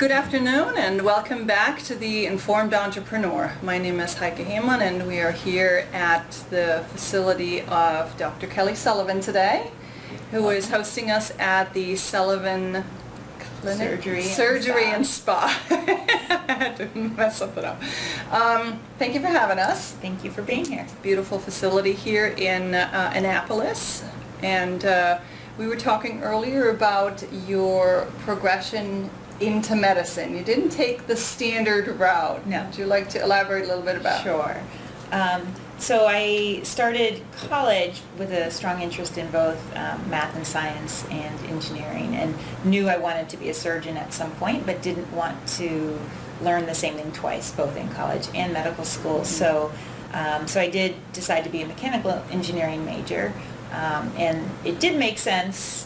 Good afternoon and welcome back to the Informed Entrepreneur. My name is Heike Heyman and we are here at the facility of Dr. Kelly Sullivan today, who is hosting us at the Sullivan Clinic? Surgery and Spa. I had to mess something up. Thank you for having us. Thank you for being here. Beautiful facility here in Annapolis, and we were talking earlier about your progression into medicine. You didn't take the standard route. No. Would you like to elaborate a little bit about it? Sure. So I started college with a strong interest in both math and science and engineering, and knew I wanted to be a surgeon at some point, but didn't want to learn the same thing twice, both in college and medical school. Mm-hmm. So I did decide to be a mechanical engineering major, and it did make sense,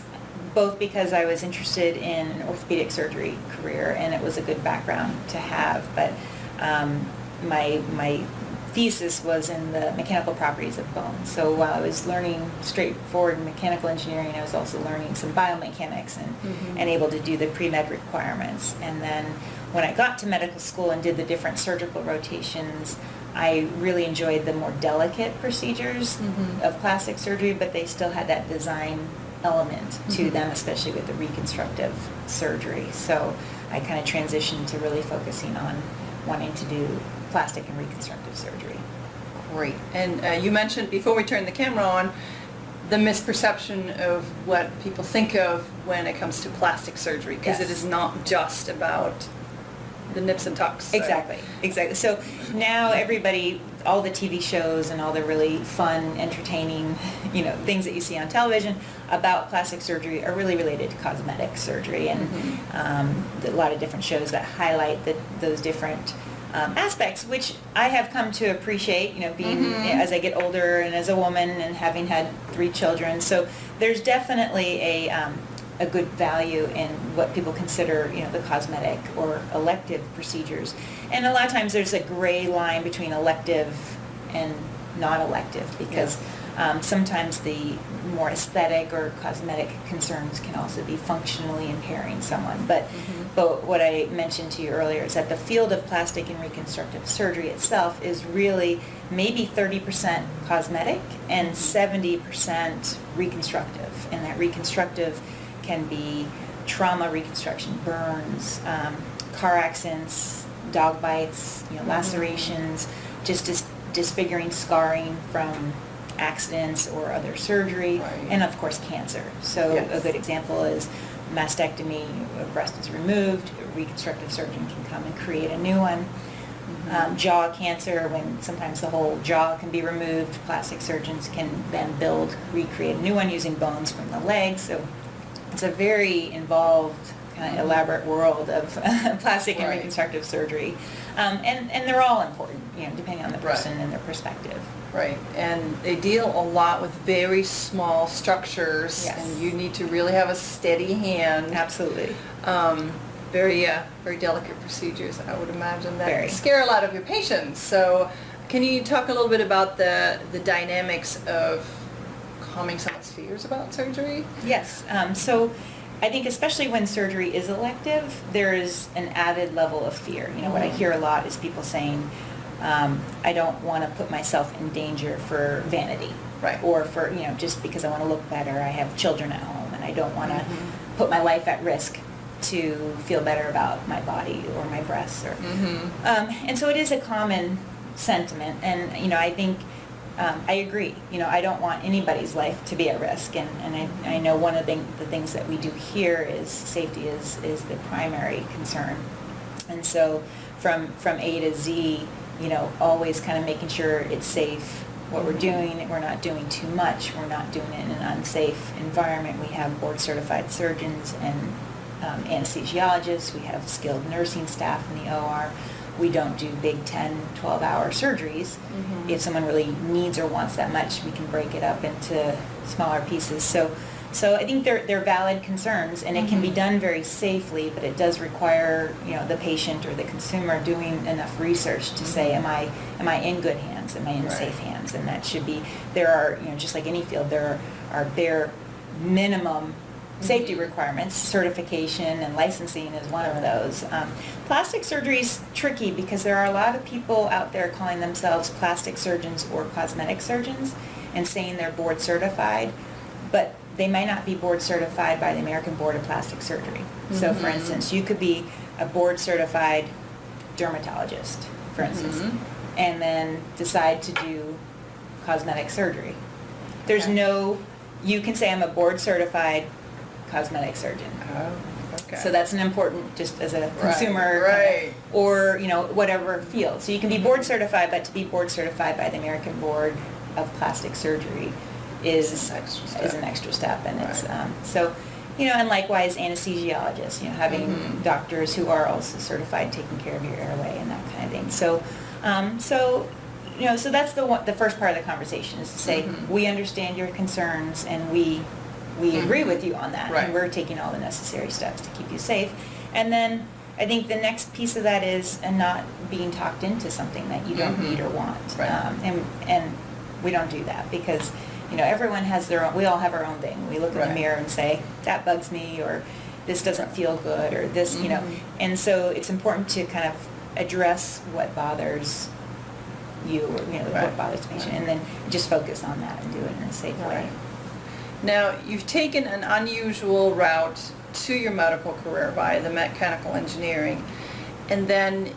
both because I was interested in an orthopedic surgery career and it was a good background to have, but my thesis was in the mechanical properties of bone. So while I was learning straightforward mechanical engineering, I was also learning some biomechanics and able to do the pre-med requirements. And then when I got to medical school and did the different surgical rotations, I really enjoyed the more delicate procedures of plastic surgery, but they still had that design element to them, especially with the reconstructive surgery. So I kind of transitioned to really focusing on wanting to do plastic and reconstructive surgery. Great. And you mentioned, before we turned the camera on, the misperception of what people think of when it comes to plastic surgery, because it is not just about the nips and tucks. Exactly. So now everybody, all the TV shows and all the really fun, entertaining, things that you see on television about plastic surgery are really related to cosmetic surgery, and a lot of different shows that highlight those different aspects, which I have come to appreciate, being as I get older and as a woman and having had 3 children. So there's definitely a good value in what people consider, the cosmetic or elective procedures. And a lot of times there's a gray line between elective and non-elective, because sometimes the more aesthetic or cosmetic concerns can also be functionally impairing someone. But what I mentioned to you earlier is that the field of plastic and reconstructive surgery itself is really maybe 30% cosmetic and 70% reconstructive. And that reconstructive can be trauma reconstruction, burns, car accidents, dog bites, lacerations, just disfiguring, scarring from accidents or other surgery, and of course cancer. So a good example is mastectomy. A breast is removed, a reconstructive surgeon can come and create a new one. Jaw cancer, when sometimes the whole jaw can be removed, plastic surgeons can then recreate a new one using bones from the leg. So it's a very involved, kind of elaborate world of plastic and reconstructive surgery, and they're all important, depending on the person and their perspective. Right, and they deal a lot with very small structures, and you need to really have a steady hand. Absolutely. Very delicate procedures, I would imagine, that scare a lot of your patients. So can you talk a little bit about the dynamics of calming someone's fears about surgery? Yes. So I think especially when surgery is elective, there is an added level of fear. What I hear a lot is people saying, I don't want to put myself in danger for vanity. Right. Or for, just because I want to look better. I have children at home and I don't want to put my life at risk to feel better about my body or my breasts. And so it is a common sentiment, and I think I agree. I don't want anybody's life to be at risk, and I know one of the things that we do here is safety is the primary concern. And so from A to Z, always kind of making sure it's safe what we're doing. We're not doing too much. We're not doing it in an unsafe environment. We have board certified surgeons and anesthesiologists. We have skilled nursing staff in the OR. We don't do big 10, 12-hour surgeries. If someone really needs or wants that much, we can break it up into smaller pieces. So I think they're valid concerns, and it can be done very safely, but it does require the patient or the consumer doing enough research to say, am I in good hands? Am I in safe hands? And that should be, there are, just like any field, there are bare minimum safety requirements. Certification and licensing is one of those. Plastic surgery is tricky because there are a lot of people out there calling themselves plastic surgeons or cosmetic surgeons and saying they're board certified, but they might not be board certified by the American Board of Plastic Surgery. So for instance, you could be a board certified dermatologist, for instance, and then decide to do cosmetic surgery. There's no, you can say I'm a board certified cosmetic surgeon. Oh, okay. So that's an important, just as a consumer, right. or whatever field. So you can be board certified, but to be board certified by the American Board of Plastic Surgery is an extra step, and it's so. And likewise anesthesiologists, having doctors who are also certified taking care of your airway and that kind of thing. So, so that's the first part of the conversation is to say, we understand your concerns and we agree with you on that, and we're taking all the necessary steps to keep you safe. And then I think the next piece of that is not being talked into something that you don't need or want. And we don't do that because everyone has their own, we all have our own thing. We look in the mirror and say, that bugs me, or this doesn't feel good, or this, and so it's important to kind of address what bothers you, or, what bothers the patient, and then just focus on that and do it in a safe way. Now, you've taken an unusual route to your medical career via the mechanical engineering, and then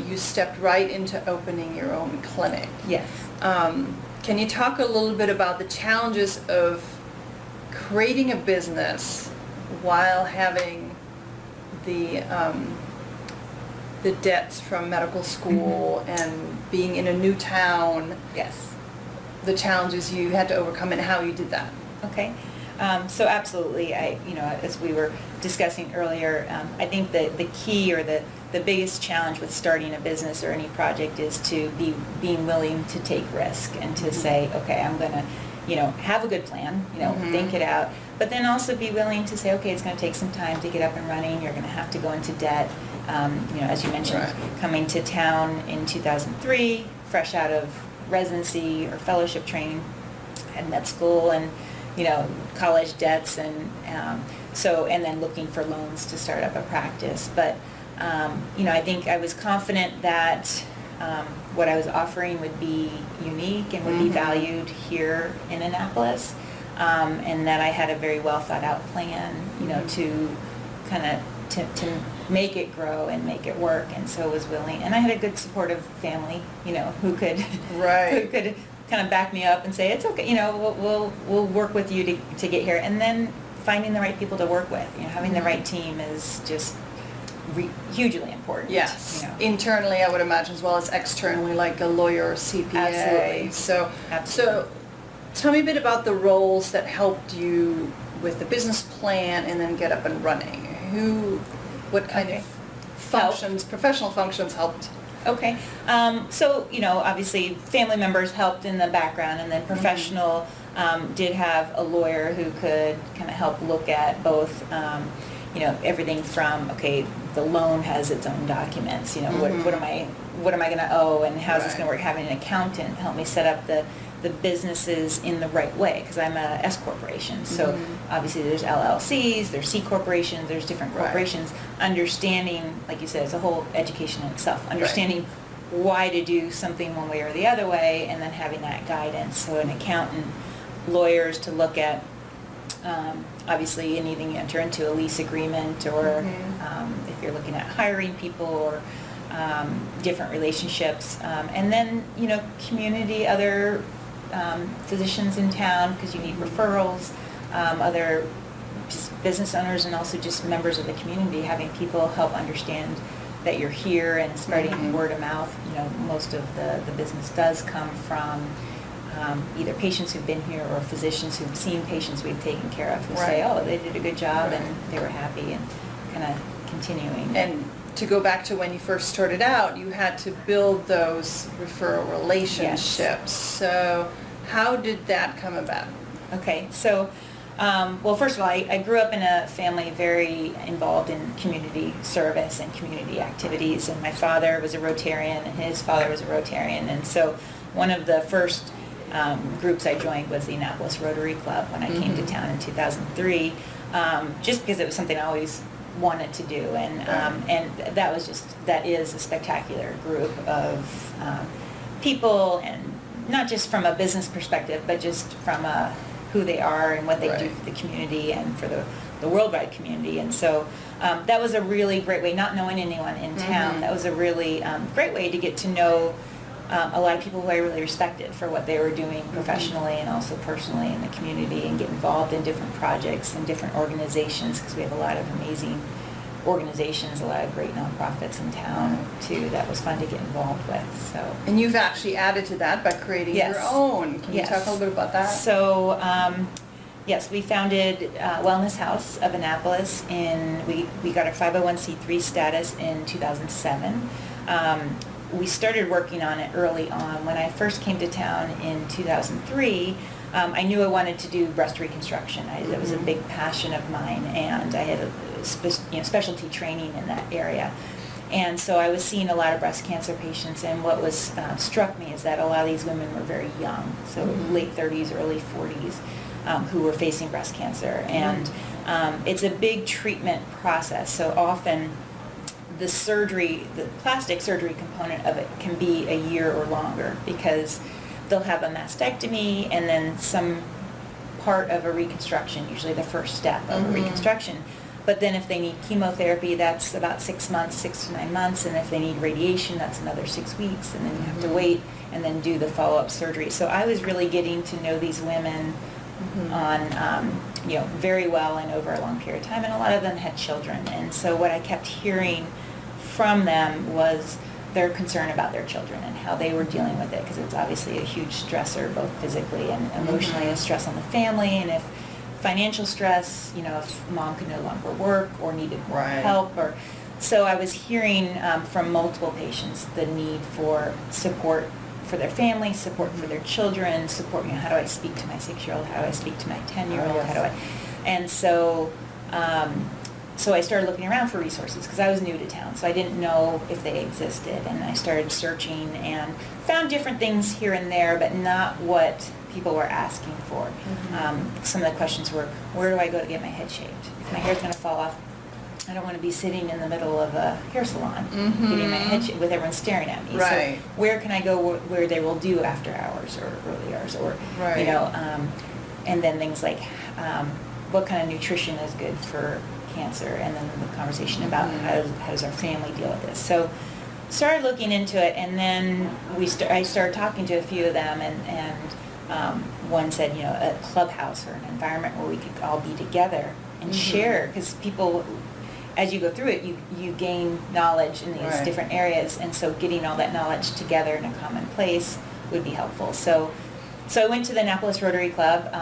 you stepped right into opening your own clinic. Yes. Can you talk a little bit about the challenges of creating a business while having the debts from medical school and being in a new town? Yes. The challenges you had to overcome and how you did that. Okay. So absolutely, as we were discussing earlier, I think that the key or the biggest challenge with starting a business or any project is to being willing to take risk and to say, okay, I'm going to, have a good plan, think it out, but then also be willing to say, okay, it's going to take some time to get up and running. You're going to have to go into debt. As you mentioned, coming to town in 2003, fresh out of residency or fellowship training at med school, and college debts, and and then looking for loans to start up a practice. But I think I was confident that what I was offering would be unique and would be valued here in Annapolis, and that I had a very well thought out plan, to kind of to make it grow and make it work, and so was willing. And I had a good supportive family, who could who could kind of back me up and say, it's okay, we'll work with you to get here. And then finding the right people to work with, having the right team is just hugely important. Yes, internally I would imagine as well as externally, like a lawyer or CPA. Absolutely. So tell me a bit about the roles that helped you with the business plan and then get up and running. What kind of functions, professional functions helped? Okay, so obviously family members helped in the background, and then professional did have a lawyer who could kind of help look at both, everything from, okay, the loan has its own documents, what am I going to owe, and how's this going to work? Having an accountant help me set up the businesses in the right way, because I'm a S corporation. So obviously there's LLCs, there's C corporations, there's different corporations. Understanding, like you said, it's a whole education in itself. Understanding why to do something one way or the other way, and then having that guidance. So an accountant, lawyers to look at, obviously anything you enter into a lease agreement, or if you're looking at hiring people, or different relationships, and then community, other physicians in town, because you need referrals, other business owners, and also just members of the community, having people help understand that you're here and spreading word of mouth. Most of the business does come from either patients who've been here or physicians who've seen patients we've taken care of who say, oh, they did a good job and they were happy, and kind of continuing. And to go back to when you first started out, you had to build those referral relationships. Yes. So how did that come about? Okay, so well, first of all, I grew up in a family very involved in community service and community activities, and my father was a Rotarian and his father was a Rotarian, and so one of the first groups I joined was the Annapolis Rotary Club when I came to town in 2003. just because it was something I always wanted to do, and that is a spectacular group of people, and not just from a business perspective, but just from who they are and what they do for the community and for the worldwide community. And so that was a really great way, not knowing anyone in town, that was a really great way to get to know a lot of people who I really respected for what they were doing professionally and also personally in the community, and get involved in different projects and different organizations, because we have a lot of amazing organizations, a lot of great nonprofits in town too, that was fun to get involved with. So. And you've actually added to that by creating your own. Can you talk a little bit about that? So, yes, we founded Wellness House of Annapolis we got our 501c3 status in 2007. We started working on it early on. When I first came to town in 2003, I knew I wanted to do breast reconstruction. That was a big passion of mine, and I had specialty training in that area. And so I was seeing a lot of breast cancer patients, and what was struck me is that a lot of these women were very young, so late 30s, early 40s, who were facing breast cancer. And it's a big treatment process, so often the plastic surgery component of it can be a year or longer, because they'll have a mastectomy and then some part of a reconstruction, usually the first step of a reconstruction. But then if they need chemotherapy, that's about 6 months, 6 to 9 months, and if they need radiation, that's another 6 weeks, and then you have to wait and then do the follow-up surgery. So I was really getting to know these women on, very well and over a long period of time, and a lot of them had children. And so what I kept hearing from them was their concern about their children and how they were dealing with it, because it's obviously a huge stressor, both physically and emotionally, a stress on the family, and if financial stress, if mom could no longer work or needed more help. So I was hearing from multiple patients the need for support for their family, support for their children, support, how do I speak to my 6-year-old, how do I speak to my 10-year-old, and so so I started looking around for resources, because I was new to town, so I didn't know if they existed, and I started searching and found different things here and there, but not what people were asking for. Some of the questions were, where do I go to get my head shaved? If my hair's going to fall off, I don't want to be sitting in the middle of a hair salon getting my head shaved with everyone staring at me. So where can I go where they will do after hours or early hours, or and then things like what kind of nutrition is good for cancer, and then the conversation about how does our family deal with this. So started looking into it, and then I started talking to a few of them, and one said, a clubhouse or an environment where we could all be together and share, because people, as you go through it, you gain knowledge in these different areas, and so getting all that knowledge together in a common place would be helpful. So I went to the Annapolis Rotary Club,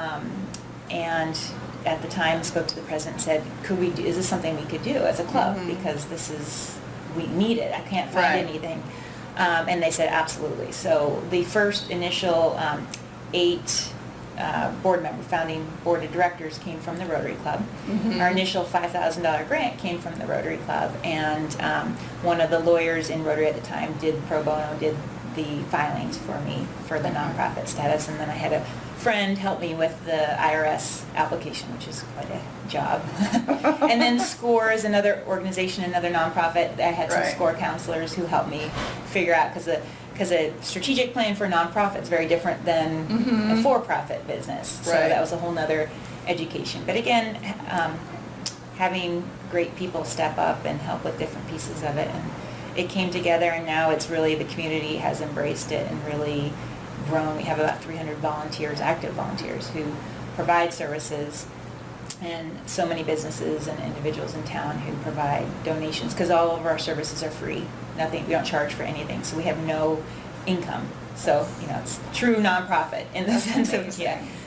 and at the time spoke to the president and said, is this something we could do as a club, because we need it, I can't find anything. And they said absolutely. So the first initial 8 founding board of directors came from the Rotary Club. Our initial $5,000 grant came from the Rotary Club, and one of the lawyers in Rotary at the time did pro bono, did the filings for me for the nonprofit status, and then I had a friend help me with the IRS application, which is quite a job. And then SCORE is another organization, another nonprofit. I had some SCORE counselors who helped me figure out, because a strategic plan for a nonprofit is very different than a for-profit business. So that was a whole nother education. But again, having great people step up and help with different pieces of it, and it came together, and now it's really, the community has embraced it and really grown. We have about 300 volunteers, active volunteers, who provide services, and so many businesses and individuals in town who provide donations, because all of our services are free. We don't charge for anything, so we have no income. So, it's true nonprofit in the sense of,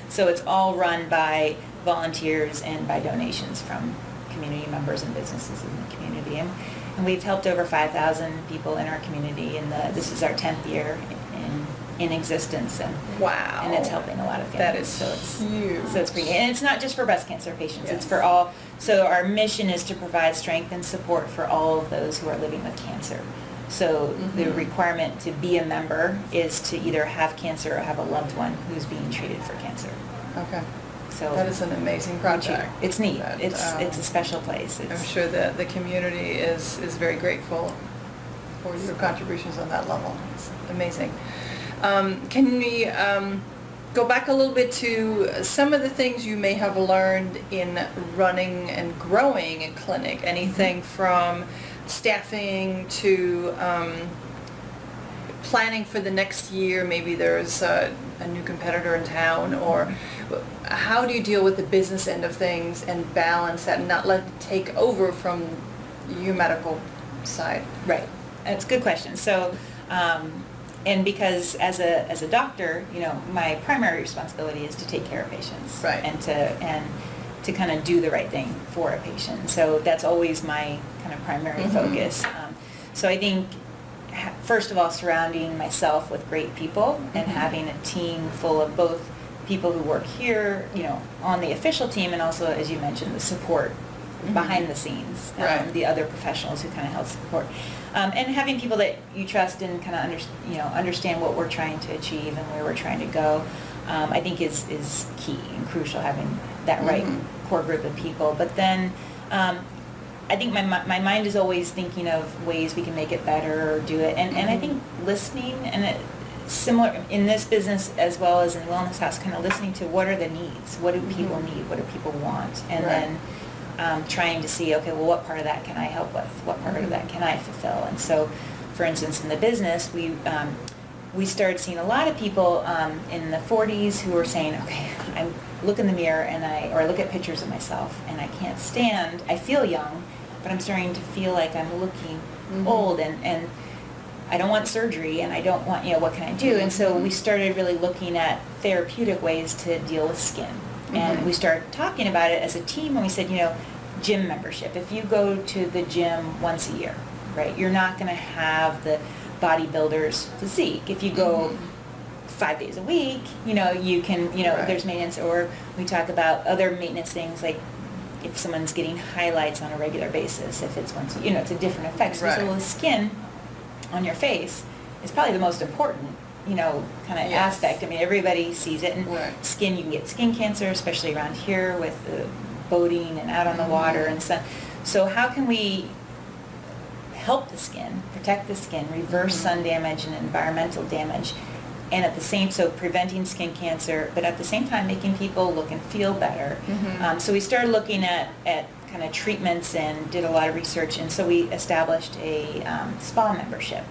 so it's all run by volunteers and by donations from community members and businesses in the community. And we've helped over 5,000 people in our community, and this is our 10th year in existence, and and it's helping a lot of families. That is huge. So it's great, and it's not just for breast cancer patients; it's for all. So our mission is to provide strength and support for all of those who are living with cancer. So the requirement to be a member is to either have cancer or have a loved one who's being treated for cancer. Okay. So That is an amazing project. It's neat. That, It's a special place. I'm sure that the community is very grateful for your contributions on that level. It's amazing. Can we go back a little bit to some of the things you may have learned in running and growing a clinic? Anything from staffing to planning for the next year? Maybe there's a new competitor in town, or how do you deal with the business end of things and balance that and not let it take over from your medical side? Right. That's a good question. So, and because as a doctor, my primary responsibility is to take care of patients, Right. and to kind of do the right thing for a patient. So that's always my kind of primary focus. So I think, first of all, surrounding myself with great people and having a team full of both people who work here, on the official team, and also, as you mentioned, the support behind the scenes, Right. the other professionals who kind of help support, and having people that you trust and kind of understand what we're trying to achieve and where we're trying to go. I think is key and crucial, having that right core group of people. But then I think my mind is always thinking of ways we can make it better or do it, and I think listening, and similar in this business as well as in Wellness House, kind of listening to what are the needs, what do people need, what do people want, and Right. then trying to see, okay, well, what part of that can I help with, what part of that can I fulfill. And so, for instance, in the business, we started seeing a lot of people in the 40s who were saying, okay, I look in the mirror or I look at pictures of myself and I can't stand, I feel young, but I'm starting to feel like I'm looking old, and I don't want surgery, and I don't want, what can I do? And so we started really looking at therapeutic ways to deal with skin. And we started talking about it as a team, and we said, gym membership. If you go to the gym once a year, right, you're not going to have the bodybuilder's physique. If you go 5 days a week, you can, Right. there's maintenance. Or we talk about other maintenance things, like if someone's getting highlights on a regular basis, if it's once, it's a different effect. So, Right. so the skin on your face is probably the most important, kind of Yes. aspect. I mean, everybody sees it. And Right. skin, you can get skin cancer, especially around here with the boating and out on the water and stuff. So how can we help the skin, protect the skin, reverse sun damage and environmental damage, and at the same, so preventing skin cancer, but at the same time making people look and feel better. So we started looking at kind of treatments and did a lot of research, and so we established a spa membership,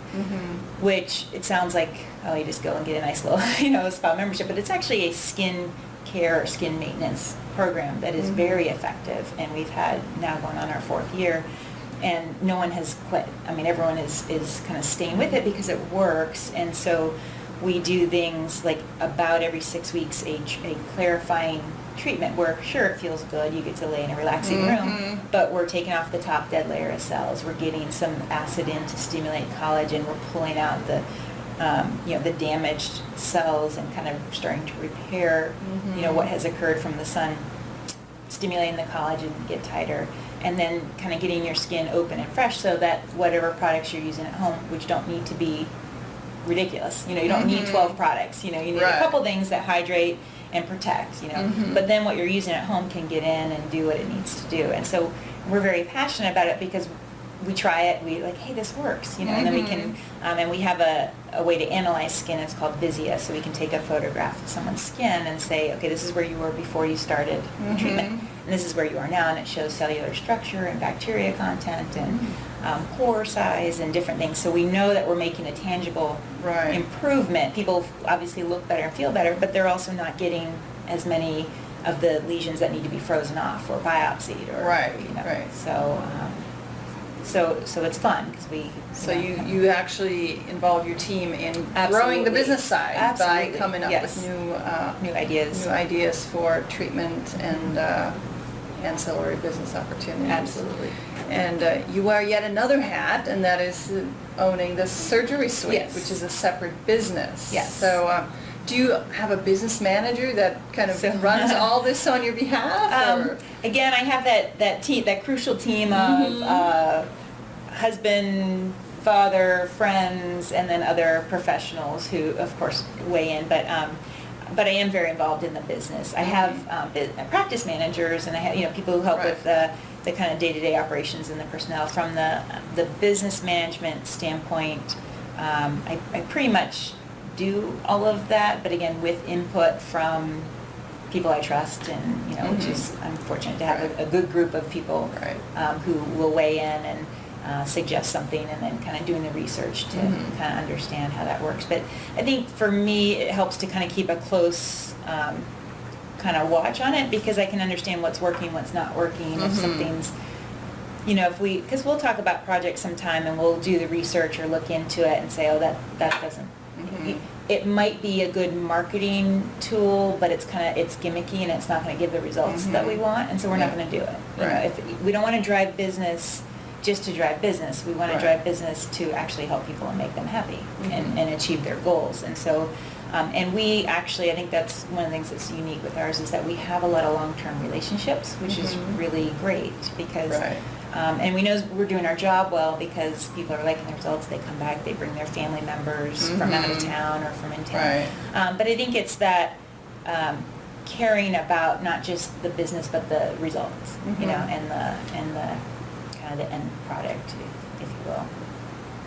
which it sounds like, oh, you just go and get a nice little spa membership, but it's actually a skin care or skin maintenance program that is very effective, and we've had now going on our 4th year, and no one has quit. I mean, everyone is kind of staying with it because it works. And so we do things like about every 6 weeks a clarifying treatment where, sure, it feels good, you get to lay in a relaxing room, but we're taking off the top dead layer of cells, we're getting some acid in to stimulate collagen, we're pulling out the the damaged cells and kind of starting to repair what has occurred from the sun, stimulating the collagen to get tighter, and then kind of getting your skin open and fresh so that whatever products you're using at home, which don't need to be ridiculous, you don't need 12 products, you need Right. a couple things that hydrate and protect, but then what you're using at home can get in and do what it needs to do. And so we're very passionate about it because we try it, we like, hey, this works, and then we can, and we have a way to analyze skin. It's called Visia, so we can take a photograph of someone's skin and say, okay, this is where you were before you started the treatment, and this is where you are now, and it shows cellular structure and bacteria content and pore size and different things. So we know that we're making a tangible Right. improvement. People obviously look better and feel better, but they're also not getting as many of the lesions that need to be frozen off or biopsied, or Right, right. So it's fun because we. So you actually involve your team in growing the Absolutely. business side Absolutely. by coming up Yes. with New ideas. new ideas for treatment and ancillary business opportunities. Absolutely. And you wear yet another hat, and that is owning the surgery suite, Yes. which is a separate business. Yes. So do you have a business manager that kind of So- runs all this on your behalf? Or? Again, I have that crucial team of husband, father, friends, and then other professionals who, of course, weigh in. But but I am very involved in the business. I have practice managers, and I have people who help Right. with the kind of day-to-day operations and the personnel. From the business management standpoint, I pretty much do all of that, but again with input from people I trust, and which is, I'm fortunate to have a good group of people who will weigh in and suggest something, and then kind of doing the research to kind of understand how that works. But I think for me it helps to kind of keep a close kind of watch on it, because I can understand what's working, what's not working, if something's, because we'll talk about projects sometime and we'll do the research or look into it and say, oh, that doesn't, it might be a good marketing tool, but it's gimmicky and it's not going to give the results that we want, and so we're not going to do it. If we don't want to drive business just to drive business, we want to drive business to actually help people and make them happy and achieve their goals. And so, and we actually, I think that's one of the things that's unique with ours, is that we have a lot of long-term relationships, which is really great, because and we know we're doing our job well because people are liking the results. They come back, they bring their family members from out of town or from in town. But I think it's that caring about not just the business but the results, and the kind of the end product, if you will.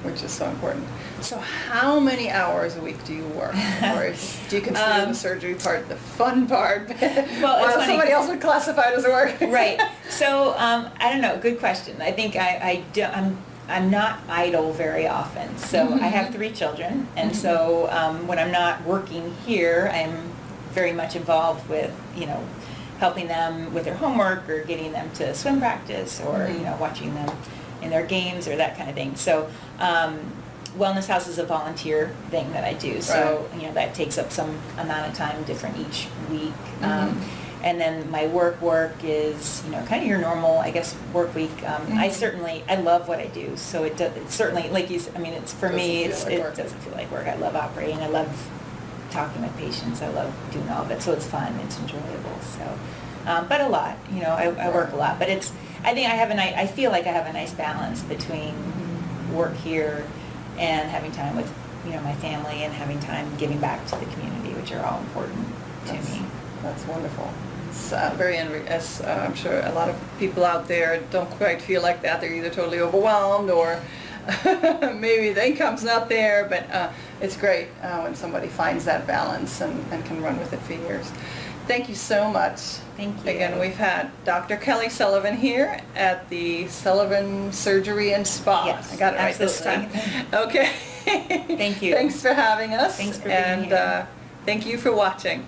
Which is so important. So how many hours a week do you work? Or do you consider the surgery part the fun part? Well, it's funny. Somebody else would classify it as work. Right. So I don't know. Good question. I think I'm not idle very often. So I have 3 children, and so when I'm not working here, I'm very much involved with helping them with their homework, or getting them to swim practice, or watching them in their games, or that kind of thing. So Wellness House is a volunteer thing that I do. So that takes up some amount of time, different each week. And then my work is kind of your normal, I guess, work week. I love what I do. So it certainly, like you said, it's for me, it doesn't feel like work. I love operating. I love talking with patients. I love doing all of it. So it's fun. It's enjoyable. So, but a lot, I work a lot. But I feel like I have a nice balance between work here and having time with, my family, and having time giving back to the community, which are all important to me. That's wonderful. It's very envious. I'm sure a lot of people out there don't quite feel like that. They're either totally overwhelmed, or maybe the income's not there, but it's great when somebody finds that balance and can run with it for years. Thank you so much. Thank you. Again, we've had Dr. Kelly Sullivan here at the Sullivan Surgery and Spa. Yes, I got it right this time. Okay. Thank you. Thanks for having us. Thanks for being here. And thank you for watching.